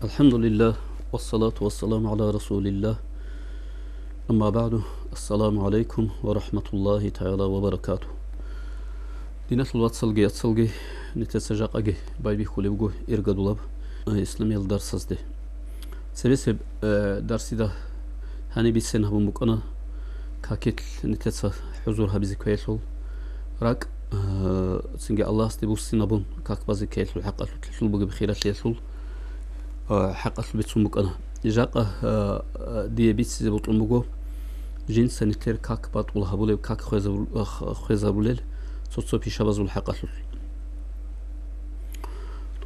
الحمد لله والصلاة والسلام على رسول الله أما بعد السلام عليكم ورحمة الله تعالى وبركاته دينة الواتسلجي أتصلجي نتسجق أجي بايبي خليبجو إرجدولاب إسلامي الدرس أصدي سبب درسي ده هني بيسن هم مكنا كاكيت نتسا حضورها بذكريته راك سنجي الله استبوسي نبون كاك بذكريته حق تلسل بجي بخيرات ليسول حق بيتسمك أنا جاقة دي بيتس بطلمجو جين سنتير كاك بطل هبولي كاك خوزابوليل صوت بيشابزول حق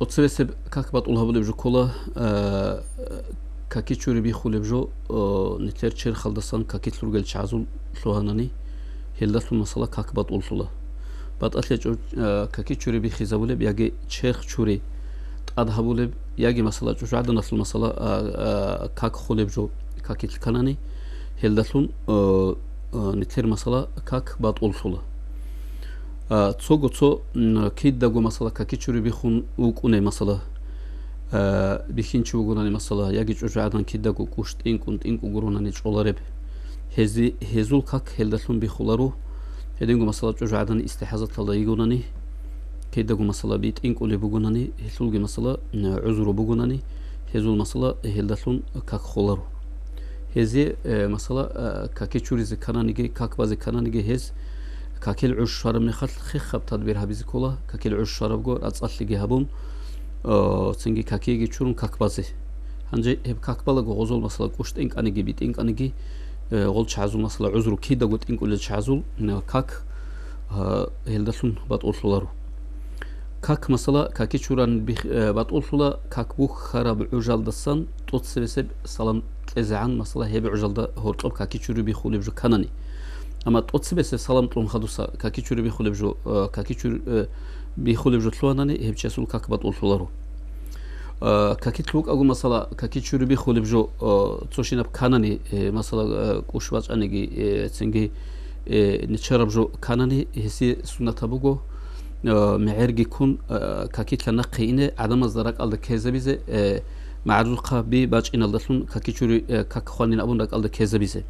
تصبح كاك بطل هبولي بجو كلا كاكي تشوري بيخولي بجو نتير تشير خلدسان كاكي تلورجل شعزول سوهاناني هلدت المسألة كاك بطل صلا بعد أتلج كاكي تشوري بيخزابولي بيجي تشير تشوري أذهبوا يجي مثلا جو عندنا في المسألة كاك خليب جو كاكيت الكناني هلدتون نتير مسألة كاك بعد أولفلا تصوغو تصو كيد دعو مسألة كاكي شوري بيخون وكونه مسألة بيخين شو قراني مسألة يجي جو عندنا كيد دعو كوشت إنكو قراني شولارب هزول كاك هلدتون بيخولارو هدينغو مسألة جو عندنا استحاضة الله يقولاني كيدغو مسألة بيت إنك أولي بقولاني هسولغي مسألة عذرو بقولاني هزول مسألة هلدتون كاك خولارو هزي مسألة كاكي تشوري زكانانيجي كاك بازي كانانيجي هز كاكي العش شارب نخل خيخب تدبيرها بيزيكولا كاكي العش شارب غور أتصلي هبون تنجي كاكي يجي تشورون كاك بازي هنجي هب كاك بالغو غزول مسألة كوشت إنك أنيجي بيت إنك أنيجي غول شعزول مسألة عذرو كيدغو إنك أولي شعزول كاك هلدتون باتقول كاك مسألة كاكي شوران بتقول فلا كاك بوخ خراب عجل دسان توت سبب سلام إزعان مسألة هي بعجل ده هرطب كاكي شوري بيخولي بجو كناني أما توت سبب سلام تلون خدوسا كاكي شوري بيخولي بجو كاكي شوري بيخولي بجو تلواناني هي بتشسول كاك بتقول فلا رو كاكي تلوك أقول مسألة كاكي شوري بيخولي بجو توشينا بكناني مسألة كوشواج أنيجي تنجي نتشرب جو كناني هسي سنة تبوغو معرجي كون كاكيت لنقي إنه عدم الزرق على كذا بيزه معروقة بباج إن الله كاكي شوري كاك خوانين أبون رك على كذا بيزه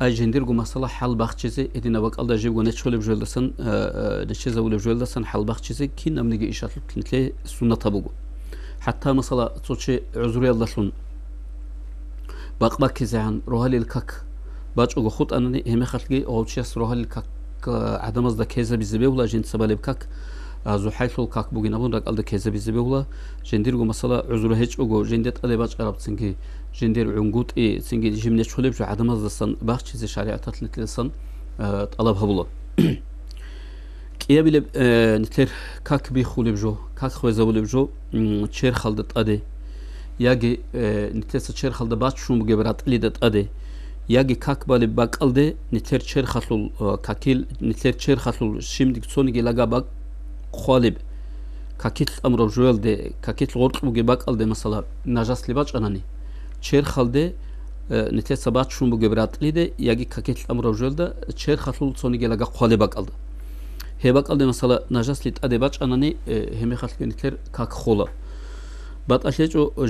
أي جندير جو مسألة حل بخشيزه إدينا بق على جيب ونشول بجول دسن نشيزه ولا بجول دسن حل بخشيزه كين نمنيجي إشارة كنتله سنة تبوغو حتى مسألة توشي عذري الله سن بق كذا عن روحالي الكاك باج أجو خط أنني هم خلقي أو تشيس روحالي الكاك عدم از دکیزه بیزبه ولا جنت سبالب کاک زو حیث الکاک بگین ابون رک آل دکیزه بیزبه ولا جندیر گو مثلا عذر هیچ اوگو جندت آلی باج عرب سنگی جندیر عنقود سنگی جمنه شلب جو عدم از دستان باخ چیز شریعت نتلسان طلب هبلا کیا بیل نتلر کاک بی خولب جو کاک خوازه ولب جو چهر خالدت آده یاگی نتلس چهر خالد باج شوم بگبرات لیدت آده ياجي كاك بالي باقالده نتر چر خاطل كاكيل نتر چر خاطل شيمديك سونيجي لاغا باق خالب كاكيل امرو جويل دي كاكيل غورطبوغي باقالده مثلا ناجاس لباچ اناني چر خالده نتر سبات شوم بوغبراتلي دي ياجي كاكيل امرو جويل دا چر خاطل سونيجي لاغا خالب باقالده هي باقالده مثلا ناجاس ليت ادي باچ اناني همي خاطل نتر كاك خولا بعد أشياء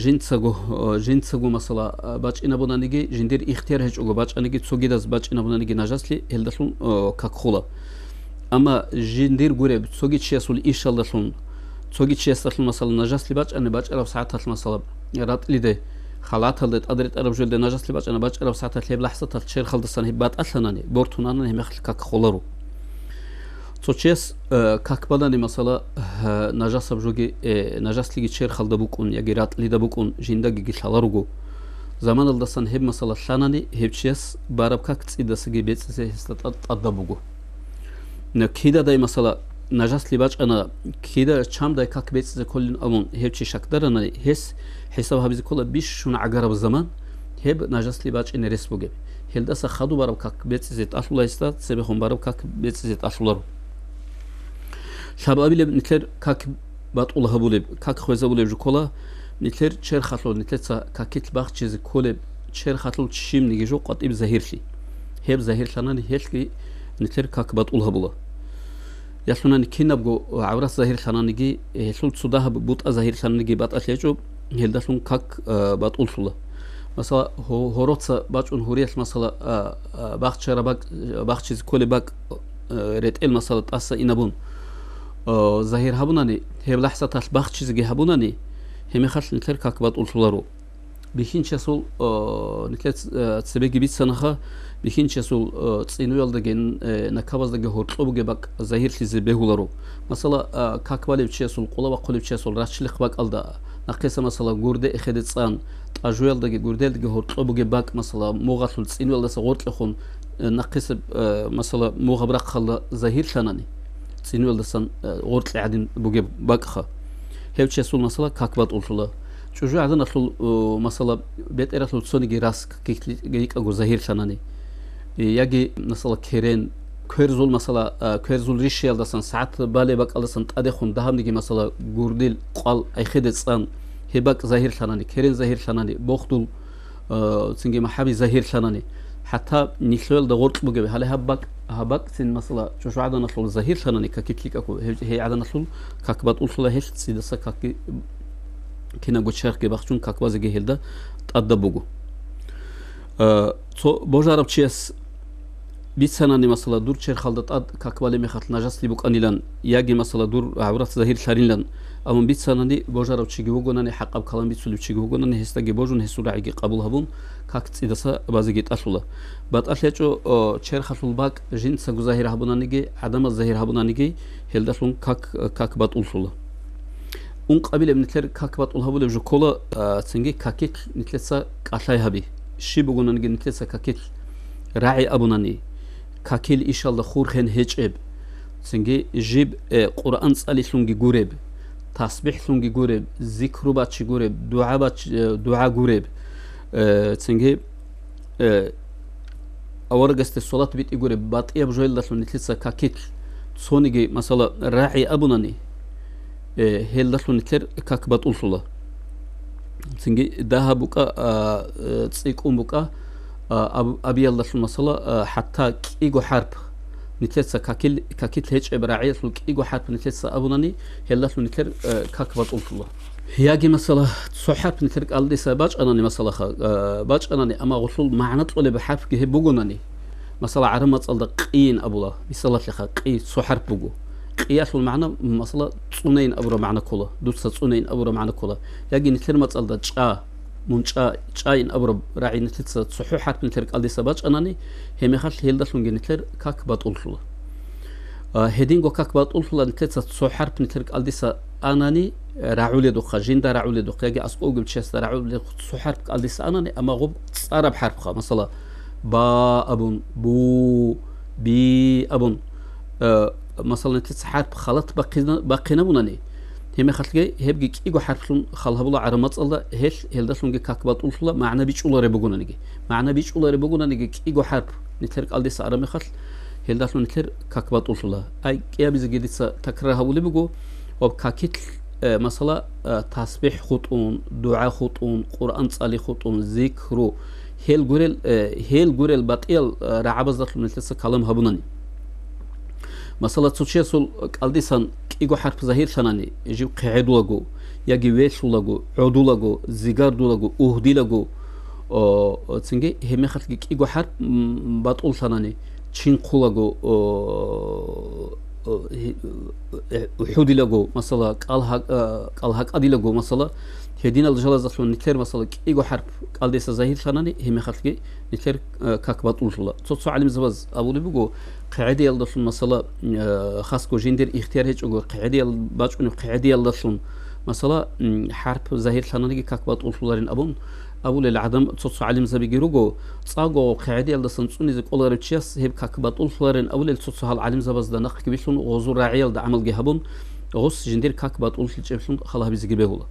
جنسه مثلا باش إنا بنانيجي جندير اختيار هيج أو باش أنيجي تسوقي داس باش إنا بنانيجي نجاسلي هلدسون كخلا أما جندير غورب تسوقي شيء سول إيش الله سون تسوقي شيء سال مثلا نجاسلي باش أنا باش ألف ساعات هال مثلا رات لي ده خلات هل أدريت أرب جل ده نجاسلي باش أنا باش ألف ساعات هل بلحظة هالشير خلدسان هي بعد أصلاً بورتونانا هم خل كخلارو Soches kak badani mesela najas abjogi najas ligi çer khalda bukun ya girat lida bukun jindagi gitalarugo zaman aldasan heb mesela şanani hebçes barab kak tsidası gibi size histat adabugo ne kida day mesela najas libaç ana kida çam day kak bet size kollin amun hebçi şakdarana hes hesab habizi kolla biş şuna agarab zaman heb najas libaç in resbuge heldasa khadu barab kak bet size asula istat sebehum barab kak bet size asularu شبابي لب نتلر كاك بات الله بولب كاك خوزة بولب جوكولا نتلر چر خاطلو نتلر سا كاكيت باخ چيز كولب چر خاطلو تشيم نيجي جو قطيب زهيرشي هيب زهيرشاناني هيلكي نتلر كاك بات الله بولا يسلوناني كينابغو عورات زهيرشانانيجي هيسول تسودها بوت زهيرشانانيجي بات أشياء هلداتون كاك بطول سولا مثلا هوروتسا باچون هوريت مثلا باخچرا باخ چیز کلی باک رتل مثلا تاسا اینابون ظاهر هبونانی هب لحظه تاس باخ چیزگی هبونانی همی خاص نتر كاك بطول سولارو بيخين چسول نكت تسبيگي بيت سنخا بيخين چسول صينو يلدگن نكابازدگه هورطلوبگه باك ظاهر چیزی بهولارو مثلا كاك باليب چسول قولا باق قوليب چسول راشليق باك alda نقيسه مثلا گورده اخدت صان اجويلدگه گوردلدگه هورطلوبگه باك مثلا موغاسول صينو يلدسا غورطلخون نقيسه مثلا موغا براق خلا ظاهر شاناني صينو يلدسان غورطل عدين بوگه باك خا هيب چسول مثلا كاك بطول سولا چوجو عدن اصل مثلا بيت ارسل سونيگي راس گيك اگو ظاهر شاناني ياگي مثلا كيرين كيرزول مثلا كيرزول ريشيال دسان ساعت بالي باك الدسان تادخون دهامدگي مثلا گوردل قال ايخدت صان هباك ظاهر شاناني كيرين ظاهر شاناني بوختول سنگي محابي ظاهر شاناني حتى نيشل دغورت بوگه هله هباك سن مثلا چوجو عدن اصل ظاهر شاناني كاكيك اكو هي عدن اصل كاكبات اصل هيش سيدسا كاكي كنا قلت شرق بخشون كاكوازي جهلدا تأدبوجو تو بوجارب چيس بيت سناني مثلا دور چر خالدت اد كاكوالي مخات نجاس لي بوك انيلان ياگي مثلا دور عورات ظاهر شارينلان اما بيت سناني بوجارب چيگي وگوناني حقب كلام بيت سولي چيگي وگوناني هستاگي بوجون هسوراعي قبول هبون كاك تيدسا بازيگي تاسولا بات اشلچو چر خسول باك جين سگو ظاهر هبونانيگي عدم ظاهر هبونانيگي هلداسون كاك بات اولسولا اون قبيله نتلر كاكبات الهبول بجو كولا تنجي كاكيت نتلسا قاشاي هبي شي بغونانجي نتلسا كاكيت راعي ابوناني كاكيل ان شاء الله خورخن هيجب تنجي جيب قران صالي سونجي غورب تسبيح سونجي غورب ذكر باتشي غورب دعاء غورب تنجي اورغست الصلاه بيت غورب باطيه بجويل دسون نتلسا كاكيت سونيجي مثلا راعي ابوناني هلداسون نتلر كاك بطول سولا تنجي داها بوكا تسيقون بوكا ابي يلداسون مثلا حتى كيغو حرب نتلسا كاكيت هيج ابراعيه سول كيغو حرب نتلسا ابوناني هلداسون نتلر كاك بطول سولا هياجي مثلا صحاب نتلر قالديسا باج اناني مثلا باج اناني اما غسول معنى طول بحرف كه بوغوناني مثلا عرمت صلد قين ابولا بيصلت لخا قي صحاب بوغو قياس المعنى مثلا صنين أبرو معنى كله دوسة صنين أبرو معنى كله يجي نتلر متصل جاء منشا جاين أبرو راعي نتلر صحوحات نتلر قلدي سباج أناني هم يخش هيلداسون نتلر كاك بطول سلا هدينغو كاك بطول سلا نتلر صحوحات نتلر قلدي س أناني راعولي دو خجين دا راعولي دو يجي أسقو قبل شيء راعولي صحوحات قلدي س أناني أما غب صار بحرف خا مثلا با أبون بو بي أبون مثلا تسحات خلط باقينا بوناني هم خلتجي هبجي كيجو حرفلون خلها عرمات الله هش هلداسون جي كاكبات أولسلا معنا بيش ولا ربعونا نجي معنا بيش ولا ربعونا نجي كيجو حرف نترك على ديس عرمي خل هلداسون نتر كاكبات أولسلا أي كيا بيزجي ديس تكررها ولا بيجو وبكاكيت مثلا تسبيح خطون دعاء خطون قرآن صلي خطون ذكر هيل جورل باتيل رعبزات من تلسا كلام هبوناني مثلا تشيسول قالديسان كيغو حرف ظاهر شاناني يجيب قعدو لغو يجي ويشو لغو عدو لغو زيغاردو لغو اهدي لغو تنجي هم خلق كيغو حرف باطول شاناني چينقو لغو وحودي لغو مثلا قالهاق ادي لغو مثلا هدينا الجلازة نتلر مثلا كيغو حرف قالديسا ظاهر شاناني هم خلق نتلر كاك باطول شلا تصو علم زباز أولي بيقو قاعدة يلدسون مثلا خاصكو جندر اختيار هيك أقول قاعدة باجون قاعدة يلدسون مثلا حرف ظاهر شاناني كاك باطول شلارين أبون العدم تصو علم زبيجيروجو تصاقو قاعدة يلدسون صوني زك أولار تشيس هيب كاك باطول شلارين أول تصو هالعلم زباز ده نخ كبيسون غزور راعيل ده عمل جهبون غص جندر كاك باطول شلارين خلاها بيزجي بهولا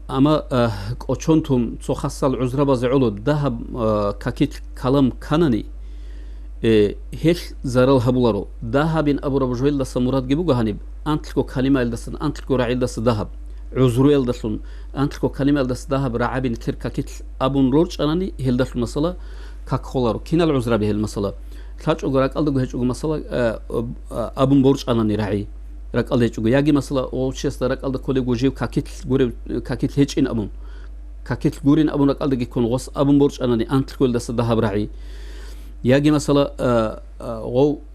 اما قوچونتوم تصو خاصل عذرا بازعولو دهب كاكيت كلام كاناني هيش زارل هبولارو دهبين ابو ربجويل دس مراد جيبو هانيب انتلكو كلمه الدس انتلكو راعيل دس دهب عذرو الدسون انتلكو كلمه الدس دهب راعبين كير كاكيت ابون روج اناني هيلدس المساله كاك خولارو كينا العذرا به المساله تاج اوغراك الدغو هيج اوغ مساله ابون بورج اناني راعي ракалдечуго яги масала олчеста ракалда колего жив какит хечин абун какит гурин абун ракалдаги кон гос абун борч анани антлкол даса дахабраи яги масала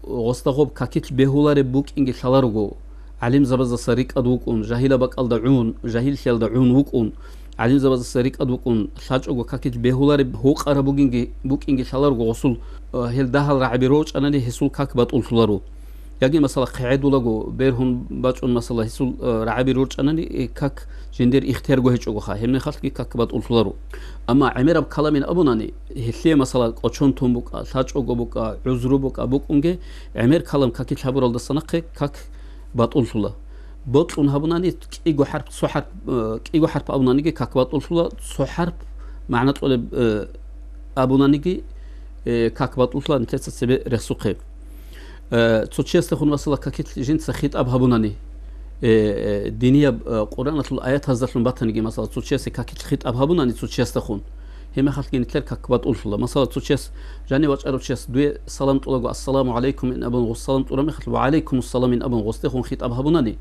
гостагоб какит бехуларе бук инги саларго алим забаза сарик адукун жахила бакалда ун жахил хелда ун вукун алим забаза сарик адукун сачого какит бехуларе хук арабугинги бук инги саларго госул хел дахал рабироч анани хисул какбат улсулару яги масала қаидулаго берхун бачун масала хисул раби рурчанани как жендер ихтияр го хечого ха хемне халки как бат улсулару ама амираб каламин абунани хилле масала очон тумбука сачого бука узрубука букунге амир калам каки чабуралда санақе как бат улсула ботлун хабунани иго харп сухар иго харп абунани как бат улсула сухар ма'нат оле абунани как бат улсула нтеца себе ресуқе تشيست خون وصل كاكيت جين سخيت أبهبوناني دينية قرآن الآيات هزلون باتنجي مثلا تشيست كاكيت خيت أبهبوناني تشيست خون هم خلقين كلر كاكبات أولفلا مثلا تشيست جاني واج أرو تشيست دوي سلام تقولوا السلام عليكم إن أبن غص سلام تقولوا مخل وعليكم السلام إن أبن غص تخون خيت أبهبوناني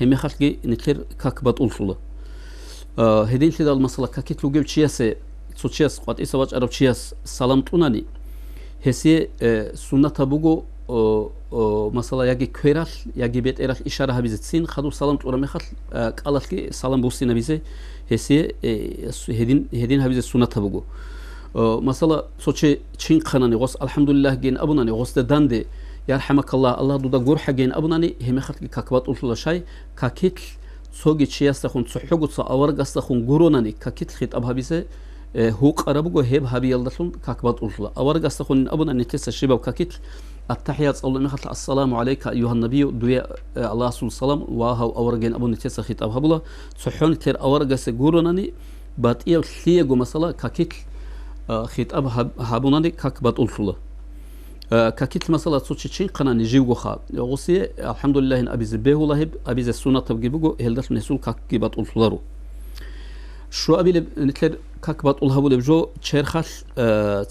هم خلقين نكلر كاكبات أولفلا هدين كده المثلا كاكيت لوجب تشيست تشيست قد إسا واج أرو تشيست سلام تقولاني هسي سنة بوجو مثلا яги кверал яги бет эрал ишара хабизе цин хаду салам тура мехал калалки салам бусина бизе хесе хедин хабизе сунат хабуго مثلا соче чин қанани гос алхамдулиллах ген абунани гос данде ярхамакаллах аллах дуда гурха ген абунани хемехат какбат улла шай какит соги чиястахун цухугуца аваргастахун гуронани какит хит абхабизе хук арабуго хеб хабиялдахун какбат улла аваргастахун абунани теса шибаб какит التحيات الله مخاط السلام عليك أيها النبي دوي الله صلى الله عليه وسلم واه أورجين أبو نتيسا خيت أبهبلا صحون كتير أورجا سجورناني بات إيه خليه مثلا كاكيت خيت أبهبوناني كاك بات أولفلا كاكيت مثلا صوتشين قنا نجيو خا غوسي الحمد لله إن أبي زبيه الله أبي السنة تبجي بجو هلدش نسول كاك بات أولفلارو شو أبي نتلر كاك بات أولهبول بجو شرخش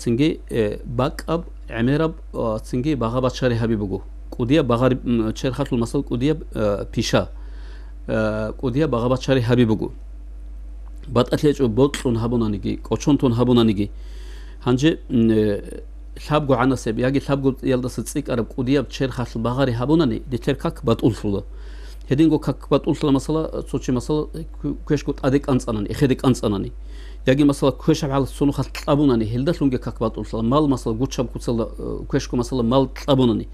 تنجي باك أب عميرب تنجي بغابة شاري حبيبو قوديا بغار شرخات المسال قوديا بيشا قوديا بغابة شاري حبيبو بعد أتليج بوتلون هابونانيجي كوشونتون هابونانيجي هنجي شابو عنا سب ياجي شابو يلدا ستسيك عرب قوديا شرخات البغاري هابوناني ديتر كاك بات أولفلا هدينغو كاك بات أولفلا مسألة سوتشي مسألة كوش كوت أديك أنصاني إخديك أنصاني яги масала кӯшаб ҳал сунухат абунани хелдашлунги какбат улсала мал масала гучаб куцала кӯшку масала мал абунани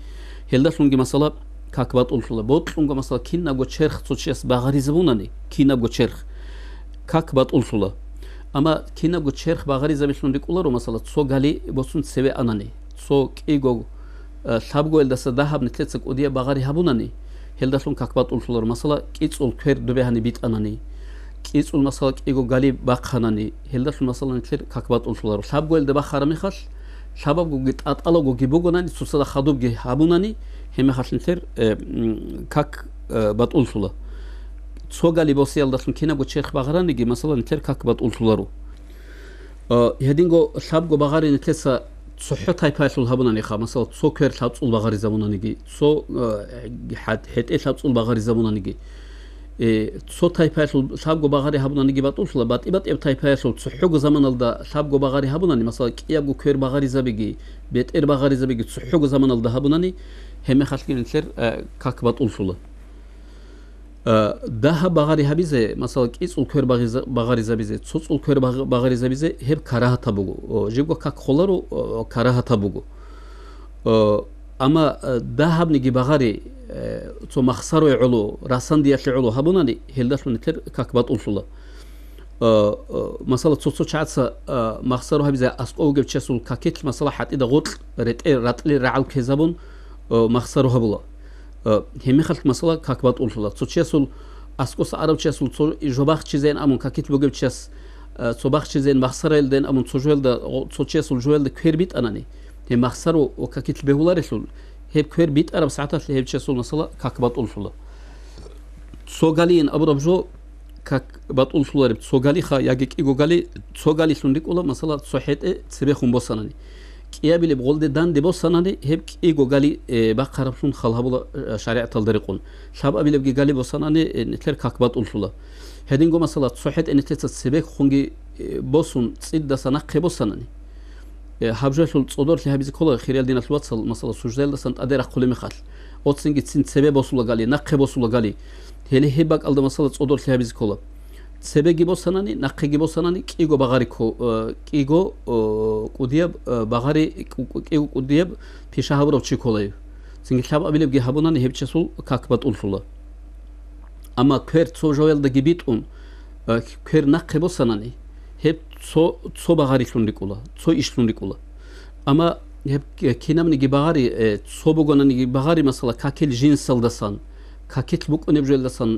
хелдашлунги масала какбат улсала ботлунга масала киннаго черх цучес багаризабунани киннаго черх какбат улсала ама киннаго черх багаризабишлунди куларо масала цо гали босун севе анани цо киго сабго элдаса дахаб нитлецак удия багари хабунани хелдашлун какбат улсалар масала кицул квер дубехани бит анани кицул масала киго гали бақханани хелдашлун масала нитлер какбат улсалар сабго элда бахара михал сабабго гит аталого гибогонани сусала хадуб ги хабунани хеме хашлинтер как бат улсула цо гали боси элдашлун кинаго черх багарани ги масала нитлер какбат улсулару هدينغو سابغو باغاري نتلسا صحو تايبايسول هابوناني خا مثلا صو كير سابصول باغاري زابونانيغي صو هت اي سابصول باغاري زابونانيغي صو تايبايسول سابغو باغاري هابونانيغي باتولسلا بات ايبات اي تايبايسول صحو زمانالدا سابغو باغاري هابوناني مثلا كيابغو كير باغاري زابيغي بيت ار باغاري زابيغي صحو زمانالدا هابوناني هم خالكينتلر كاك باتولسلا daha bagari habize mesela kis ulkör bagari zabize sus ulkör bagari zabize hep karahata bugu jigo kak kholaro karahata bugu ama daha nigi bagari so makhsaro ulu rasan diye ulu habunani heldash niter kakbat ulsula mesela sus çatsa makhsaro habize asko gebchesul kaket mesela hatta da gut ratli ra'al kezabun makhsaro habula هم خلق مثلا كاكبات أولفلا تشيسول أسكوس عرب تشيسول جوباخ تشيزين أمون كاكيت بوجب تشيس صباخ تشيزين مخسرة دين أمون تشوجل دا تشيسول جوال دا كير بيت أناني هم مخسرة وكاكيت بهولار يسول هب كير بيت عرب ساعات اللي هب تشيسول مثلا كاكبات أولفلا تسوغالين أبو ربجو كاكبات أولفلا تسوغالي خا ياجيك إيجو غالي تسوغالي سندك ولا مثلا صحيت تسبيخون بوساناني კიაბილე ბოლდე дан დებოსანანი ჰებ კიგო გალი ბაყარაფსუნ ხალჰაბულა შარიათ ალდერიყუნ შაბაბილებ გიგალი ბოსანანი ნეთლერ ქაკბატ ულსულა ჰედინგო მასალა ცოჰეთ ენეთეცა სებეკ ხუნგი ბოსუნ წიდდასანა ხებოსანანი ჰაბჟესულ წოდორ ლეჰაბიზი ქოლა ხირელდინას ლუაცალ მასალა სუჟდელდასან ადერა ხული მიხალ ოცინგი ცინ ცებე ბოსულა გალი ნახე ბოსულა გალი ჰელი ჰებაკ ალდა მასალა წოდორ ლეჰაბიზი ქოლა ცებე გიბოსანანი ნახე გიბოსანანი კიგო ბაღარი კიგო კუდიებ ბაღარი კიგო კუდიებ ფიშაჰაბროვ ჩიქოლაი ცინგი შაბაბილებ გიჰაბუნანი ჰებჩესულ ქაკბატ ულსულა ამა ქერ ცოჟოელდა გიბიტუნ ქერ ნახე ბოსანანი ჰებ ცო ბაღარი ხუნდიკულა ცო იშლუნდიკულა ამა ჰებ კინამნი გიბაღარი ცო ბოგონანი გიბაღარი მასალა ქაკელ ჟინსალდასან ქაკეთ ბუკუნებჟელდასან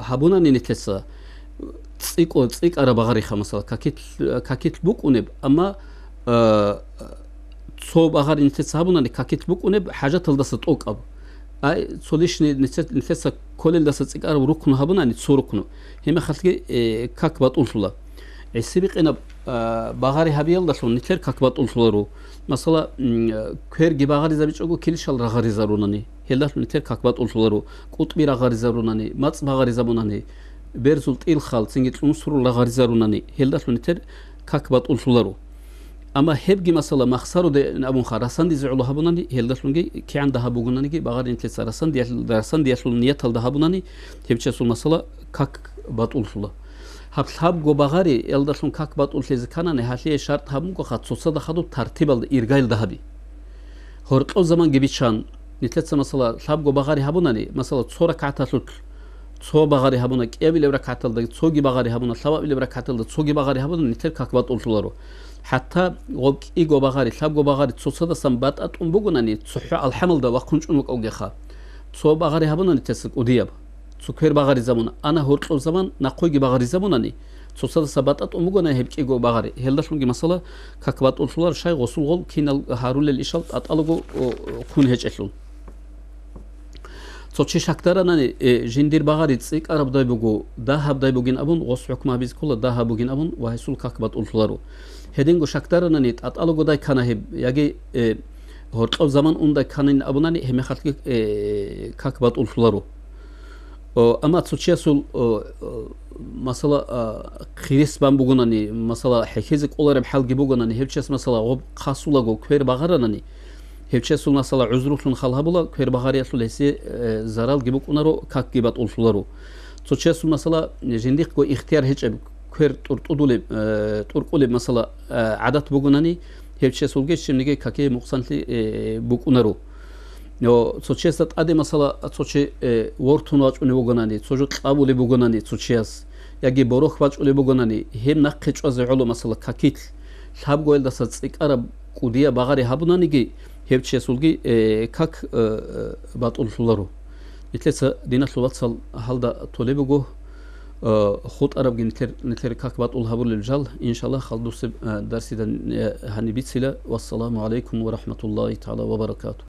ჰაბუნანი ნეთესა წიკარა ბაღარი ხამასალა ქაკეთ ბუკუნებ ამა ცო ბაღარი ნეთესა ჰაბუნანი ქაკეთ ბუკუნებ ჰაჯათალდასა ტოკაბ აი ცოლიშნი ნეთესა კოლელდასა წიკარა რუკუნ ჰაბუნანი ცო რუკუნ ჰემა ხალკი ქაკბატ ულსულა ესები ყენა ბაღარი ჰაბიალდასო ნეთერ ქაკბატ ულსულარო მასალა ქერ გიბაღარი ზაბიჭოგო კილიშალ რაღაცი ზარუნანი ჰელდას ნეთერ ქაკბატ ულსულარო კუტბი რაღაცი ზარუნანი მაც ბაღარი ზაბუნანი ბერზულ ტილხალ ცინგი წუნსრულ რაღაცი ზარუნანი ჰელდას ნეთერ ქაკბატ ულსულარო ამა ჰებგი მასალა მახსარო დე აბუნ ხარასანდი ზულუ ჰაბუნანი ჰელდას ნგი კიან დაჰაბუგუნანი გი ბაღარი ნეთერ სარასანდი დასანდი ნიათალ დაჰაბუნანი ჰებჩესულ მასალა ქაკბატ ულსულა ჰაბ გობაღარი ელდასუნ ქაკბატ ულსეზი ქანანი ჰაშიე შარტ ჰაბუნ ხა ცოცა და ხადუ თარტიბალ ირგაილ დაჰაბი ხორყო ზამან გიბიჩან ნეთლეცა მასალა ჰაბ გობაღარი ჰაბუნანი მასალა ცორა კათასუ ცო ბაღარი ჰაბუნა კიაბილე ბრაკათალ და ცოგი ბაღარი ჰაბუნა სავაბილე ბრაკათალ და ცოგი ბაღარი ჰაბუნა ნეთერ ქაკბატ ულსულარო ჰატა გობკი გობაღარი ჰაბ გობაღარი ცოცა და სამ ბატატუნ ბუგუნანი ცუჰა ალჰამალ და ვახუნჭუნ მოკოგეხა ცო ბაღარი ჰაბუნა ნეთეს კუდიაბ ცუქერ ბაღარი ზამუნა ანა ჰორყო ზამან ნაყოგი ბაღარი ზამუნანი ცოცა და საბატატ უმუგონა ჰებკი გო ბაღარი ჰელდაშუნგი მასალა ქაკბატ ულსულარ შაი ღოსულღოლ კინალ ჰარულელ იშალ ატალოგო ხუნ ჰეჭესულ ცოჩი შაქტარანანი ჟინდირ ბაღარი წიკარაბ დაიბუგო დაჰაბ დაიბუგინ აბუნ ღოს ჰუკმა ბიზ ქოლა დაჰაბუგინ აბუნ ვაჰისულ ქაკბატ ულსულარო ჰედინგო შაქტარანანი ატალოგო დაი ქანა ჰებ იაგი ჰორყო ზამან უნდა ქანინ აბუნანი ჰემეხალკი ქაკბატ ულსულარო ამა ცოჩიასულ მასალა ხირის ბამბუგონანი მასალა ჰექეზი ყოლარებ ჰალგი ბუგონანი ჰებჩეს მასალა ღობ ხასულაგო ქერ ბაღარანანი ჰებჩესულ მასალა უზრუხლუნ ხალჰაბულა ქერ ბაღარიასულ ესი ზარალ გიბუკუნარო ქაკ გიბატ ულსულარო ცოჩიასულ მასალა ჟინდიხ გო იხტიარ ჰეჭებ ქერ ტურყული მასალა ადათ ბუგონანი ჰებჩესულ ге შემდეგი ქაკე მუხსანლი ბუკუნარო ცოჩიასად ადი მასალა ცოჩი ვორთუნ ვაჭუნე ბუგონანი ცოჯუ ყაბული ბუგონანი ცოჩიას იაგი ბოროხ ვაჭული ბუგონანი ჰემ ნახე ჭვაზე ოლო მასალა ქაკით ლაბგოელდასა წიკარა კუდია ბაღარი ჰაბუნანი გი ჰებჩესულგი ქაკ ბატულსულარო ითლეცა დინასლოვაცალ ჰალდა თოლებუგო ხუთ არაბგი ნეთერ ქაკ ბატულ ჰაბულელ ჟალ ინშალლა ხალდუსე დარსიდან ჰანი ბიცილა ვაссаламу алейкум ва рахматуллахи таала ва баракату